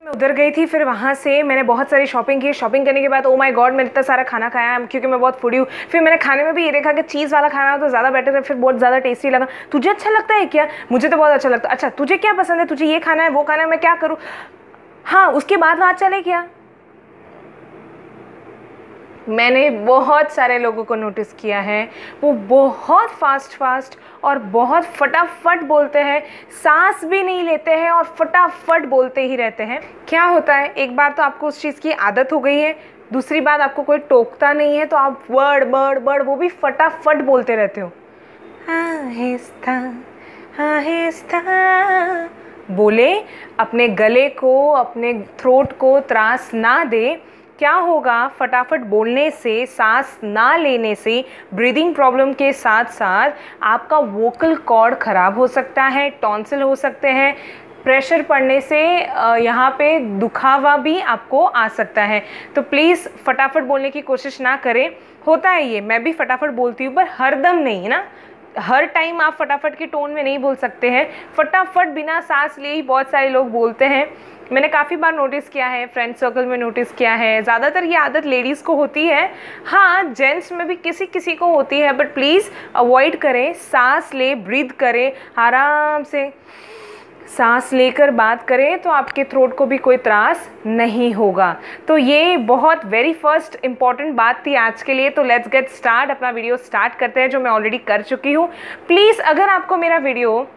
मैं उधर गई थी, फिर वहाँ से मैंने बहुत सारी शॉपिंग की। शॉपिंग करने के बाद ओ माय गॉड मैंने इतना सारा खाना खाया क्योंकि मैं बहुत फूडी हूँ। फिर मैंने खाने में भी ये देखा कि चीज़ वाला खाना तो ज़्यादा बेटर है, फिर बहुत ज़्यादा टेस्टी लगा। तुझे अच्छा लगता है क्या? मुझे तो बहुत अच्छा लगता है। अच्छा तुझे क्या पसंद है? तुझे ये खाना है वो खाना है, मैं क्या करूँ? हाँ उसके बाद वहाँ चले क्या, मैंने बहुत सारे लोगों को नोटिस किया है, वो बहुत फास्ट और बहुत फटाफट बोलते हैं, सांस भी नहीं लेते हैं और फटाफट बोलते ही रहते हैं। क्या होता है, एक बार तो आपको उस चीज़ की आदत हो गई है, दूसरी बात आपको कोई टोकता नहीं है तो आप वर्ड बर्ड बर्ड वो भी फटाफट बोलते रहते हो। आहिस्ता आहिस्ता बोले, अपने गले को अपने थ्रोट को त्रास ना दे। क्या होगा, फटाफट बोलने से, सांस ना लेने से ब्रीदिंग प्रॉब्लम के साथ साथ आपका वोकल कॉर्ड ख़राब हो सकता है, टॉन्सिल हो सकते हैं, प्रेशर पड़ने से यहाँ पे दुखावा भी आपको आ सकता है। तो प्लीज़ फटाफट बोलने की कोशिश ना करें। होता है ये, मैं भी फटाफट बोलती हूँ पर हर दम नहीं है ना, हर टाइम आप फटाफट के टोन में नहीं बोल सकते हैं। फटाफट बिना सांस लिए ही बहुत सारे लोग बोलते हैं, मैंने काफ़ी बार नोटिस किया है, फ्रेंड सर्कल में नोटिस किया है। ज़्यादातर ये आदत लेडीज़ को होती है, हाँ जेंट्स में भी किसी किसी को होती है, बट प्लीज़ अवॉइड करें। सांस ले, ब्रीथ करें, आराम से सांस लेकर बात करें तो आपके थ्रोट को भी कोई त्रास नहीं होगा। तो ये बहुत वेरी फर्स्ट इंपॉर्टेंट बात थी आज के लिए। तो लेट्स गेट स्टार्ट, अपना वीडियो स्टार्ट करते हैं, जो मैं ऑलरेडी कर चुकी हूँ। प्लीज़ अगर आपको मेरा वीडियो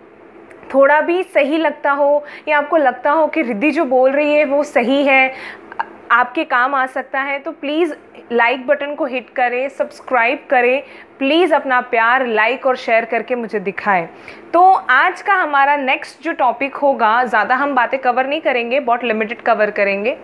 थोड़ा भी सही लगता हो या आपको लगता हो कि रिद्धि जो बोल रही है वो सही है, आपके काम आ सकता है, तो प्लीज़ लाइक बटन को हिट करें, सब्सक्राइब करें। प्लीज़ अपना प्यार लाइक और शेयर करके मुझे दिखाएं। तो आज का हमारा नेक्स्ट जो टॉपिक होगा, ज़्यादा हम बातें कवर नहीं करेंगे, बहुत लिमिटेड कवर करेंगे।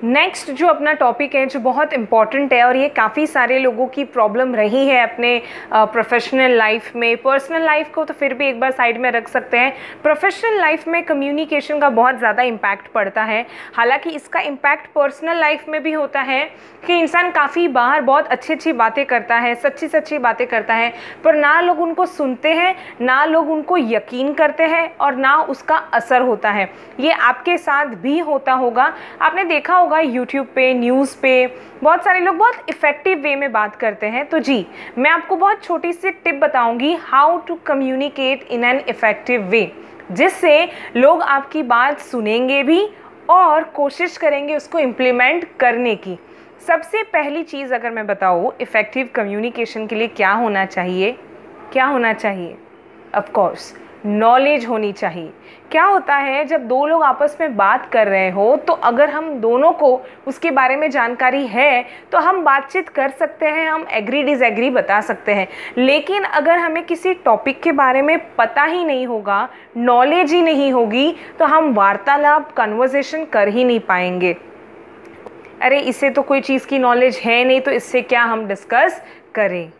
नेक्स्ट जो अपना टॉपिक है जो बहुत इम्पॉर्टेंट है और ये काफ़ी सारे लोगों की प्रॉब्लम रही है अपने प्रोफेशनल लाइफ में। पर्सनल लाइफ को तो फिर भी एक बार साइड में रख सकते हैं, प्रोफेशनल लाइफ में कम्युनिकेशन का बहुत ज़्यादा इम्पैक्ट पड़ता है। हालांकि इसका इम्पैक्ट पर्सनल लाइफ में भी होता है कि इंसान काफ़ी बाहर बहुत अच्छी अच्छी बातें करता है, सच्ची सच्ची बातें करता है, पर ना लोग उनको सुनते हैं, ना लोग उनको यकीन करते हैं और ना उसका असर होता है। ये आपके साथ भी होता होगा, आपने देखा होगा यूट्यूब पे, न्यूज़ पे बहुत सारे लोग बहुत इफ़ेक्टिव वे में बात करते हैं। तो जी मैं आपको बहुत छोटी सी टिप बताऊंगी, how to communicate in an effective way, जिससे लोग आपकी बात सुनेंगे भी और कोशिश करेंगे उसको इम्प्लीमेंट करने की। सबसे पहली चीज़ अगर मैं बताऊँ इफ़ेक्टिव कम्युनिकेशन के लिए क्या होना चाहिए, क्या होना चाहिए, ऑफ कोर्स नॉलेज होनी चाहिए। क्या होता है, जब दो लोग आपस में बात कर रहे हो तो अगर हम दोनों को उसके बारे में जानकारी है तो हम बातचीत कर सकते हैं, हम एग्री डिसएग्री बता सकते हैं। लेकिन अगर हमें किसी टॉपिक के बारे में पता ही नहीं होगा, नॉलेज ही नहीं होगी, तो हम वार्तालाप कन्वर्सेशन कर ही नहीं पाएंगे। अरे इसे तो कोई चीज़ की नॉलेज है नहीं तो इससे क्या हम डिस्कस करें।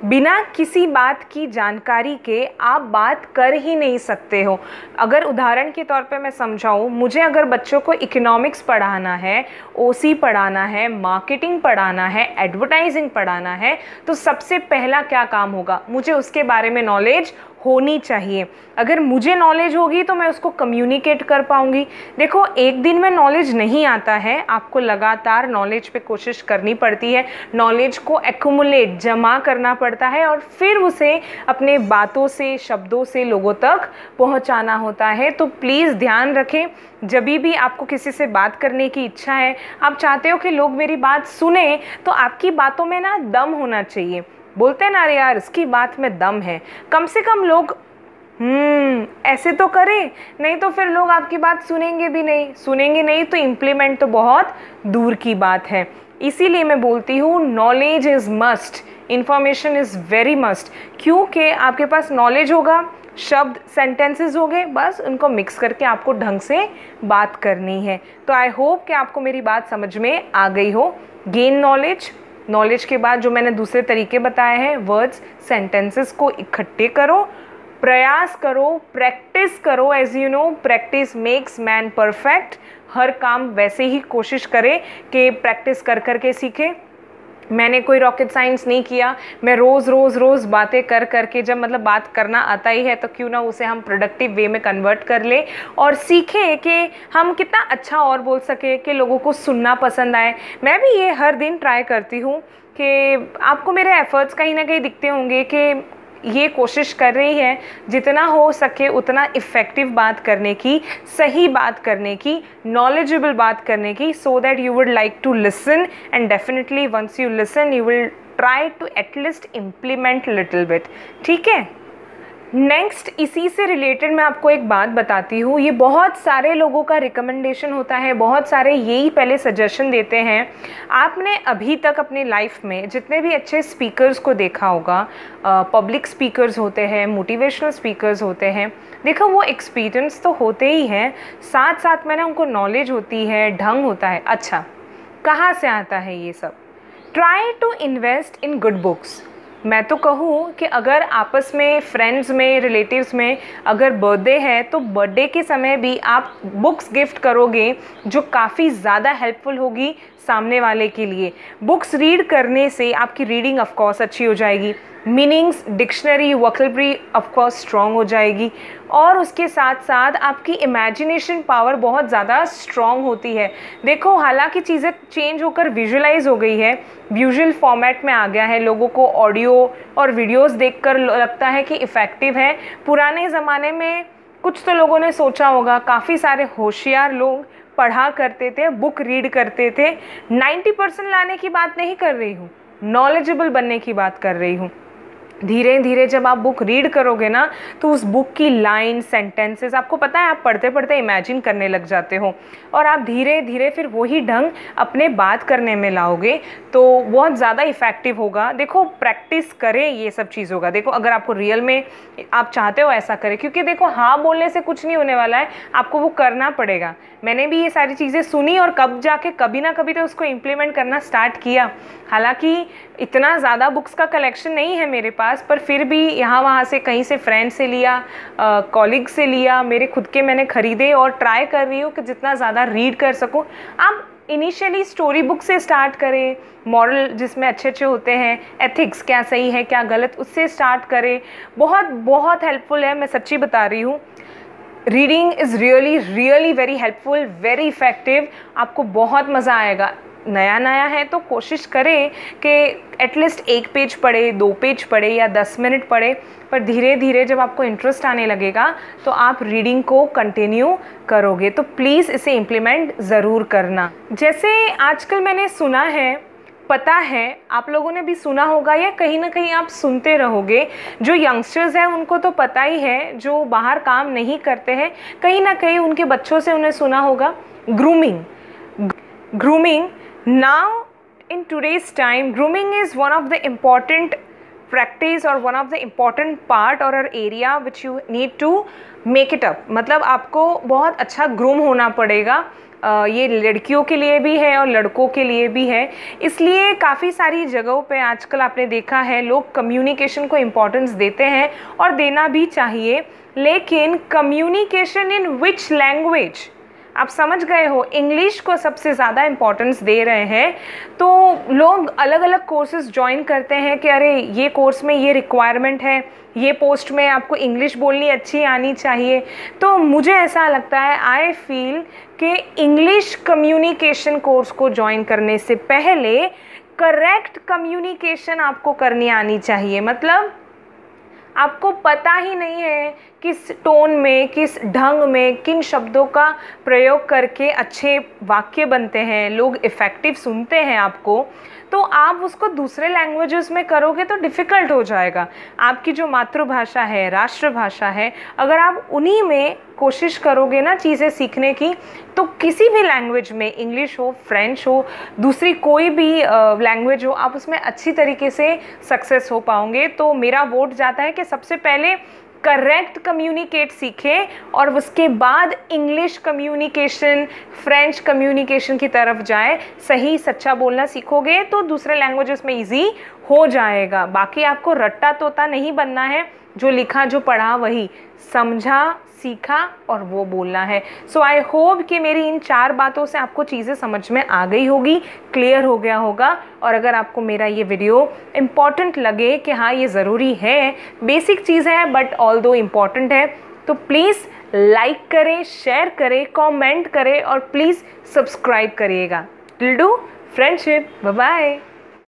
बिना किसी बात की जानकारी के आप बात कर ही नहीं सकते हो। अगर उदाहरण के तौर पे मैं समझाऊँ, मुझे अगर बच्चों को इकोनॉमिक्स पढ़ाना है, ओसी पढ़ाना है, मार्केटिंग पढ़ाना है, एडवर्टाइजिंग पढ़ाना है, तो सबसे पहला क्या काम होगा, मुझे उसके बारे में नॉलेज होनी चाहिए। अगर मुझे नॉलेज होगी तो मैं उसको कम्युनिकेट कर पाऊँगी। देखो एक दिन में नॉलेज नहीं आता है, आपको लगातार नॉलेज पे कोशिश करनी पड़ती है, नॉलेज को एक्यूमुलेट जमा करना पड़ता है और फिर उसे अपने बातों से, शब्दों से लोगों तक पहुंचाना होता है। तो प्लीज़ ध्यान रखें, जब भी आपको किसी से बात करने की इच्छा है, आप चाहते हो कि लोग मेरी बात सुने, तो आपकी बातों में ना दम होना चाहिए। बोलते हैं ना, अरे यार इसकी बात में दम है, कम से कम लोग ऐसे तो करें, नहीं तो फिर लोग आपकी बात सुनेंगे भी नहीं, सुनेंगे नहीं तो इम्प्लीमेंट तो बहुत दूर की बात है। इसीलिए मैं बोलती हूँ knowledge is must, information is very must. क्योंकि आपके पास नॉलेज होगा, शब्द सेंटेंसेस हो गए, बस उनको मिक्स करके आपको ढंग से बात करनी है। तो आई होप कि आपको मेरी बात समझ में आ गई हो। गेन नॉलेज, नॉलेज के बाद जो मैंने दूसरे तरीके बताए हैं, वर्ड्स, सेंटेंसेस को इकट्ठे करो, प्रयास करो, प्रैक्टिस करो। As you know, practice makes man perfect. हर काम वैसे ही कोशिश करें कि प्रैक्टिस कर करके सीखें। मैंने कोई रॉकेट साइंस नहीं किया, मैं रोज़ बातें कर करके जब मतलब बात करना आता ही है तो क्यों ना उसे हम प्रोडक्टिव वे में कन्वर्ट कर ले और सीखें कि हम कितना अच्छा और बोल सके कि लोगों को सुनना पसंद आए। मैं भी ये हर दिन ट्राई करती हूँ कि आपको मेरे एफ़र्ट्स कहीं ना कहीं दिखते होंगे कि ये कोशिश कर रही है जितना हो सके उतना इफ़ेक्टिव बात करने की, सही बात करने की, नॉलेजेबल बात करने की, so that you would like to listen and definitely once you listen you will try to at least implement little bit. ठीक है, नेक्स्ट इसी से रिलेटेड मैं आपको एक बात बताती हूँ। ये बहुत सारे लोगों का रिकमेंडेशन होता है, बहुत सारे यही पहले सजेशन देते हैं। आपने अभी तक अपनी लाइफ में जितने भी अच्छे स्पीकर्स को देखा होगा, पब्लिक स्पीकर्स होते हैं, मोटिवेशनल स्पीकर्स होते हैं, देखो वो एक्सपीरियंस तो होते ही हैं, साथ साथ में ना उनको नॉलेज होती है, ढंग होता है। अच्छा, कहाँ से आता है ये सब? Try to invest in good books. मैं तो कहूँ कि अगर आपस में, फ्रेंड्स में, रिलेटिव्स में अगर बर्थडे है तो बर्थडे के समय भी आप बुक्स गिफ्ट करोगे जो काफ़ी ज़्यादा हेल्पफुल होगी सामने वाले के लिए। बुक्स रीड करने से आपकी रीडिंग ऑफ कोर्स अच्छी हो जाएगी, meanings, dictionary, vocabulary of course strong हो जाएगी और उसके साथ साथ आपकी इमेजिनेशन पावर बहुत ज़्यादा स्ट्रॉन्ग होती है। देखो, हालांकि चीज़ें चेंज होकर विजुअलाइज हो गई है, विजुअल फॉर्मेट में आ गया है, लोगों को ऑडियो और वीडियोस देखकर लगता है कि इफ़ेक्टिव है। पुराने ज़माने में कुछ तो लोगों ने सोचा होगा, काफ़ी सारे होशियार लोग पढ़ा करते थे, बुक रीड करते थे। 90% लाने की बात नहीं कर रही हूँ, नॉलेजेबल बनने की बात कर रही हूँ। धीरे धीरे जब आप बुक रीड करोगे ना तो उस बुक की लाइन, सेंटेंसेस, आपको पता है आप पढ़ते पढ़ते इमेजिन करने लग जाते हो और आप धीरे धीरे फिर वही ढंग अपने बात करने में लाओगे तो बहुत ज़्यादा इफ़ेक्टिव होगा। देखो, प्रैक्टिस करें, ये सब चीज़ होगा। देखो, अगर आपको रियल में आप चाहते हो ऐसा करें, क्योंकि देखो हाँ बोलने से कुछ नहीं होने वाला है, आपको वो करना पड़ेगा। मैंने भी ये सारी चीज़ें सुनी और कब जाके कभी ना कभी तो उसको इम्प्लीमेंट करना स्टार्ट किया। हालांकि इतना ज़्यादा बुक्स का कलेक्शन नहीं है मेरे पास, पर फिर भी यहाँ वहाँ से, कहीं से फ्रेंड से लिया, कॉलीग से लिया, मेरे खुद के मैंने ख़रीदे और ट्राई कर रही हूँ कि जितना ज़्यादा रीड कर सकूँ। आप इनिशियली स्टोरी बुक से स्टार्ट करें, मॉरल जिसमें अच्छे अच्छे होते हैं, एथिक्स क्या सही है क्या गलत, उससे स्टार्ट करें। बहुत बहुत हेल्पफुल है, मैं सच्ची बता रही हूँ। Reading is really very helpful, very effective. आपको बहुत मज़ा आएगा। नया नया है तो कोशिश करें कि एटलीस्ट 1 पेज पढ़े, 2 पेज पढ़े या 10 मिनट पढ़े, पर धीरे धीरे जब आपको इंटरेस्ट आने लगेगा तो आप रीडिंग को कंटिन्यू करोगे। तो प्लीज़ इसे इम्प्लीमेंट ज़रूर करना। जैसे आजकल मैंने सुना है, पता है आप लोगों ने भी सुना होगा या कहीं ना कहीं आप सुनते रहोगे, जो यंगस्टर्स हैं उनको तो पता ही है, जो बाहर काम नहीं करते हैं कहीं ना कहीं उनके बच्चों से उन्हें सुना होगा, grooming. Now in today's time, grooming is one of the important practice or one of the important part or an area which you need to make it up। मतलब आपको बहुत अच्छा ग्रूम होना पड़ेगा। ये लड़कियों के लिए भी है और लड़कों के लिए भी है। इसलिए काफ़ी सारी जगहों पे आजकल आपने देखा है लोग कम्युनिकेशन को इम्पोर्टेंस देते हैं और देना भी चाहिए, लेकिन कम्युनिकेशन इन विच लैंग्वेज, आप समझ गए हो, इंग्लिश को सबसे ज़्यादा इम्पोर्टेंस दे रहे हैं। तो लोग अलग अलग कोर्सेज ज्वाइन करते हैं कि अरे ये कोर्स में ये रिक्वायरमेंट है, ये पोस्ट में आपको इंग्लिश बोलनी अच्छी आनी चाहिए। तो मुझे ऐसा लगता है, आई फील कि इंग्लिश कम्युनिकेशन कोर्स को ज्वाइन करने से पहले करेक्ट कम्युनिकेशन आपको करनी आनी चाहिए। मतलब आपको पता ही नहीं है किस टोन में, किस ढंग में, किन शब्दों का प्रयोग करके अच्छे वाक्य बनते हैं, लोग इफ़ेक्टिव सुनते हैं आपको, तो आप उसको दूसरे लैंग्वेजेस में करोगे तो डिफ़िकल्ट हो जाएगा। आपकी जो मातृभाषा है, राष्ट्रभाषा है, अगर आप उन्हीं में कोशिश करोगे ना चीज़ें सीखने की, तो किसी भी लैंग्वेज में, इंग्लिश हो, फ्रेंच हो, दूसरी कोई भी लैंग्वेज हो, आप उसमें अच्छी तरीके से सक्सेस हो पाओगे। तो मेरा वोट जाता है कि सबसे पहले करेक्ट कम्युनिकेट सीखें और उसके बाद इंग्लिश कम्युनिकेशन, फ्रेंच कम्युनिकेशन की तरफ जाए। सही सच्चा बोलना सीखोगे तो दूसरे लैंग्वेजेस में इजी हो जाएगा। बाकी आपको रट्टा तोता नहीं बनना है, जो लिखा जो पढ़ा वही, समझा सीखा और वो बोलना है। सो आई होप कि मेरी इन 4 बातों से आपको चीज़ें समझ में आ गई होगी, क्लियर हो गया होगा। और अगर आपको मेरा ये वीडियो इम्पॉर्टेंट लगे कि हाँ ये ज़रूरी है, बेसिक चीज़ है बट ऑल दो इम्पॉर्टेंट है, तो प्लीज़ लाइक करें, शेयर करें, कमेंट करें और प्लीज़ सब्सक्राइब करिएगा। Till do friendship, bye bye.